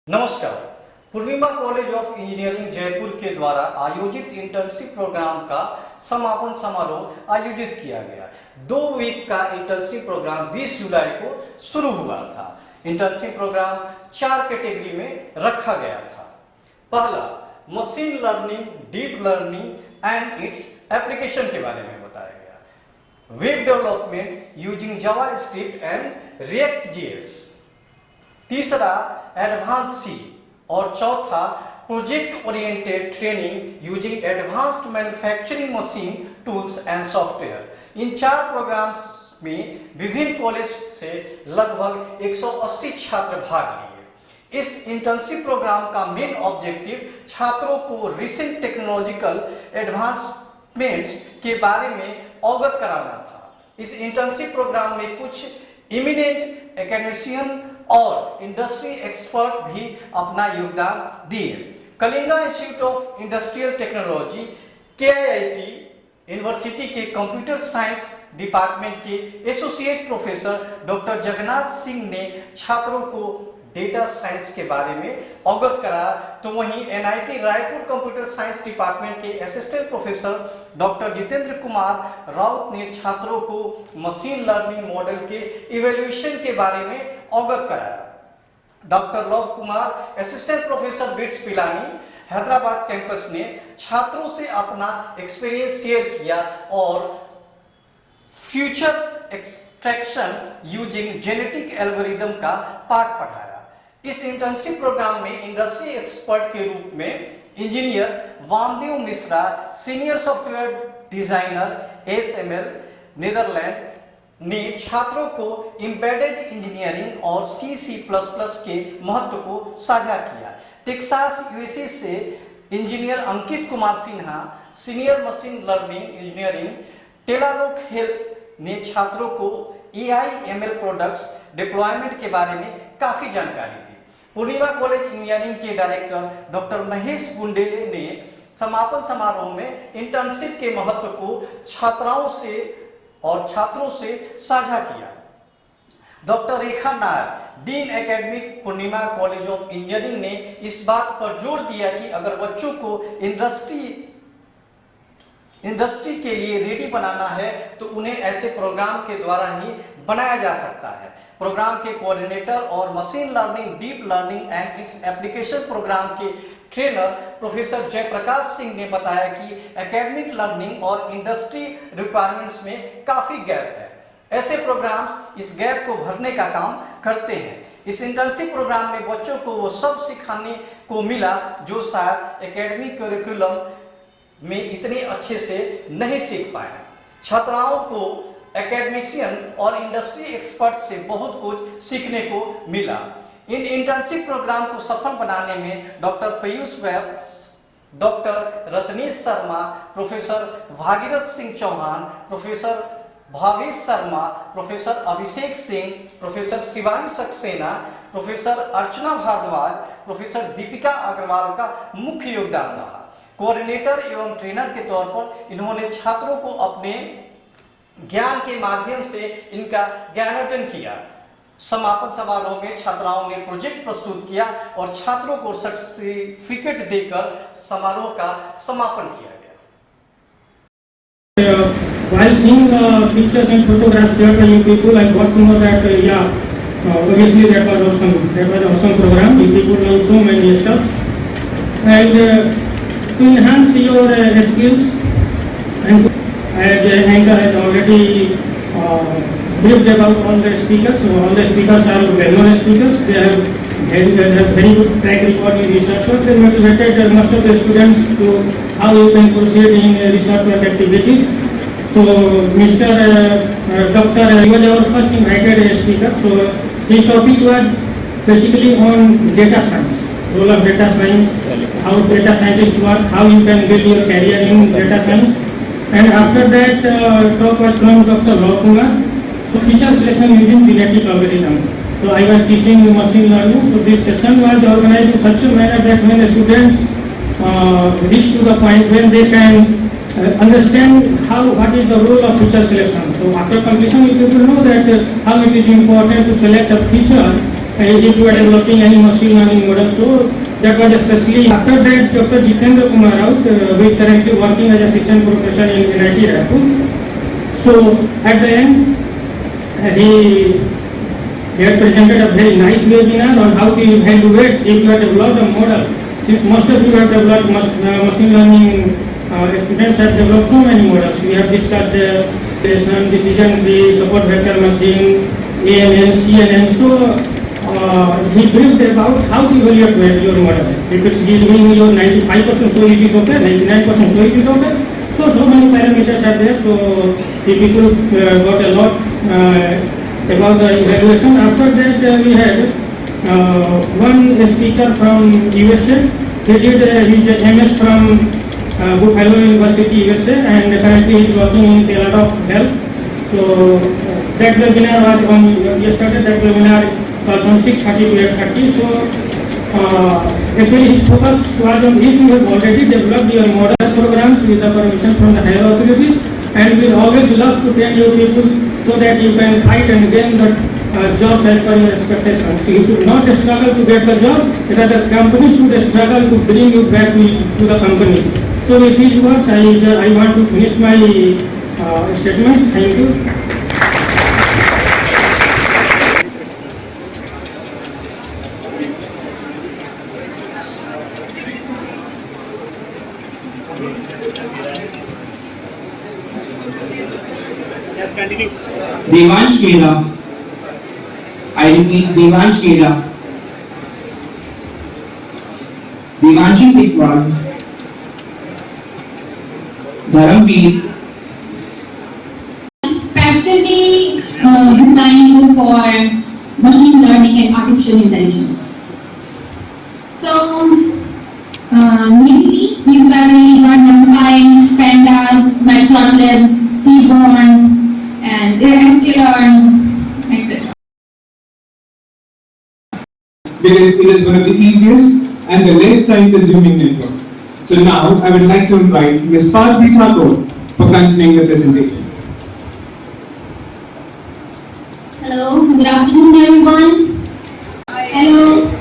नमस्कार। पूर्णिमा college of engineering Jaipur के द्वारा आयोजित इंटर्नशिप प्रोग्राम का समापन समारोह आयोजित किया गया। 2 वीक का इंटर्नशिप प्रोग्राम 20 जुलाई को शुरू हुआ था। इंटर्नशिप प्रोग्राम 4 कैटेगरी में रखा गया था। पहला, machine learning, deep learning and its application के बारे में बताया गया। Web development using JavaScript and React JS. तीसरा, एडवांस सी। और चौथा, project oriented training using advanced manufacturing machine tools and software. इन 4 प्रोग्राम्स में विभिन्न कॉलेज से लगभग 180 छात्र भाग लिए। इस इंटर्नशिप प्रोग्राम का मेन ऑब्जेक्टिव छात्रों को रिसेंट टेक्नोलॉजिकल एडवांसमेंट्स के बारे में अवगत कराना था। इस इंटर्नशिप प्रोग्राम में कुछ इमिनेंट एकेडमिशियन और इंडस्ट्री एक्सपर्ट भी अपना योगदान दिए। Kalinga institute of industrial technology KIIT university के कंप्यूटर साइंस डिपार्टमेंट के associate professor doctor Jagannath Singh ने छात्रों को डेटा साइंस के बारे में अवगत कराया, तो वहीं NIT Raipur computer science department के assistant professor doctor Jitendra Kumar Raut ने छात्रों को मशीन लर्निंग मॉडल के इवैल्यूएशन के बारे में अवगत कराया। Doctor Luv Kumar, assistant professor BITS Pilani, Hyderabad campus ने छात्रों से अपना एक्सपीरियंस शेयर किया और future extraction using genetic algorithm का पाठ पढ़ाया। इस इंटर्नशिप प्रोग्राम में इंडस्ट्री एक्सपर्ट के रूप में engineer Vamdev Mishra, senior software designer SML Netherlands ने छात्रों को एम्बेडेड इंजीनियरिंग और C++ के महत्व को साझा किया। टेक्सास USA से engineer Ankit Kumar Sinha, senior machine learning engineering टेलारोक हेल्थ ने छात्रों को AI/ML प्रोडक्ट्स डिप्लॉयमेंट के बारे में काफी जानकारी दी। पूर्णिमा कॉलेज इंजीनियरिंग के डायरेक्टर डॉक्टर महेश गुंडेले ने समापन समारोह में इंटर्नशिप के महत्व को छात्राओं से और छात्रों से साझा किया। Doctor Rekha Nair, dean academic Purnima college of engineering ने इस बात पर जोर दिया कि अगर बच्चों को इंडस्ट्री के लिए रेडी बनाना है तो उन्हें ऐसे प्रोग्राम के द्वारा ही बनाया जा सकता है। प्रोग्राम के कोऑर्डिनेटर और machine learning, deep learning and its application program के ट्रेनर प्रोफेसर जयप्रकाश सिंह ने बताया कि एकेडमिक लर्निंग और इंडस्ट्री रिक्वायरमेंट्स में काफी गैप है। ऐसे प्रोग्राम्स इस गैप को भरने का काम करते हैं। इस इंटर्नशिप प्रोग्राम में बच्चों को वो सब सिखाने को मिला जो शायद एकेडमिक करिकुलम में इतने अच्छे से नहीं सीख पाए। छात्राओं को एकेडमिशियन और इंडस्ट्री एक्सपर्ट से बहुत कुछ सीखने को मिला। इन इंटर्नशिप प्रोग्राम को सफल बनाने में doctor Piyush Vaid, doctor Ratnesh Sharma, professor Bhagirath Singh Chauhan, professor Bhavesh Sharma, professor Abhishek Singh, professor Shivani Saxena, professor Archana Bhardwaj, professor Deepika Agarwal का मुख्य योगदान रहा। कोऑर्डिनेटर एवं ट्रेनर के तौर पर इन्होंने छात्रों को अपने ज्ञान के माध्यम से इनका ज्ञानार्जन किया। समापन समारोह में छात्राओं ने प्रोजेक्ट प्रस्तुत किया और छात्रों को सर्टिफिकेट देकर समारोह का समापन किया गया। While seeing pictures and photographs shared by you people, I got to know that obviously that was awesome. That was an awesome program. You people know so many stuff, and to enhance your skills, and as anchor has already briefed about all the speakers. So all the speakers are well-known speakers. They have very good track record in research work. They motivated most of the students to how you can proceed in research work activities. So Mr. Dr. was our first invited speaker. So his topic was basically on data science, role of data science, how data scientists work, how you can build your career in data science. And after that talk was from Dr. Lal Kumar. So feature selection using genetic algorithm. So I was teaching machine learning. So this session was organized in such a manner that when the students reach to the point when they can understand what is the role of feature selection. So after completion, you will know that how it is important to select a feature if you are developing any machine learning model. So that was especially after that Dr. Jitendra Kumar Raut, who is currently working as assistant professor in NIT Raipur. So at the end, he had presented a very nice webinar on how to evaluate if you have developed a model. Since most of you have developed machine learning, students have developed so many models. We have discussed decision tree, support vector machine, ANN, CNN. So he briefed about how to evaluate your model. If it's giving you 95%, so is it okay? 99%, so is it okay? So many parameters are there. So the people got a lot about the evaluation. After that, we had one speaker from USA. He did his MS from Buffalo University, USA, and currently he is working in Teladoc Health. So that webinar was on yesterday. That webinar was on 6:30 to 8:30. So actually his focus was on if you have already developed your model programs with the permission from the higher authorities, and we always love to train your people so that you can fight and gain the jobs as per your expectations. So you should not struggle to get the job, rather companies should struggle to bring you back to the companies. So with these words, I want to finish my statements. Thank you. Yes, continue. Devansh Kela. I repeat, Devansh Kela. Devanshi Sikwan. Dharamveer. Especially designed for machine learning and artificial intelligence. So, mainly these libraries are NumPy, Pandas, Matplotlib, Seaborn, and sklearn, etc. Because it is one of the easiest and the less time consuming network. So now I would like to invite Ms. Pajvi Thakur for continuing the presentation. Hello, good afternoon everyone. Hello.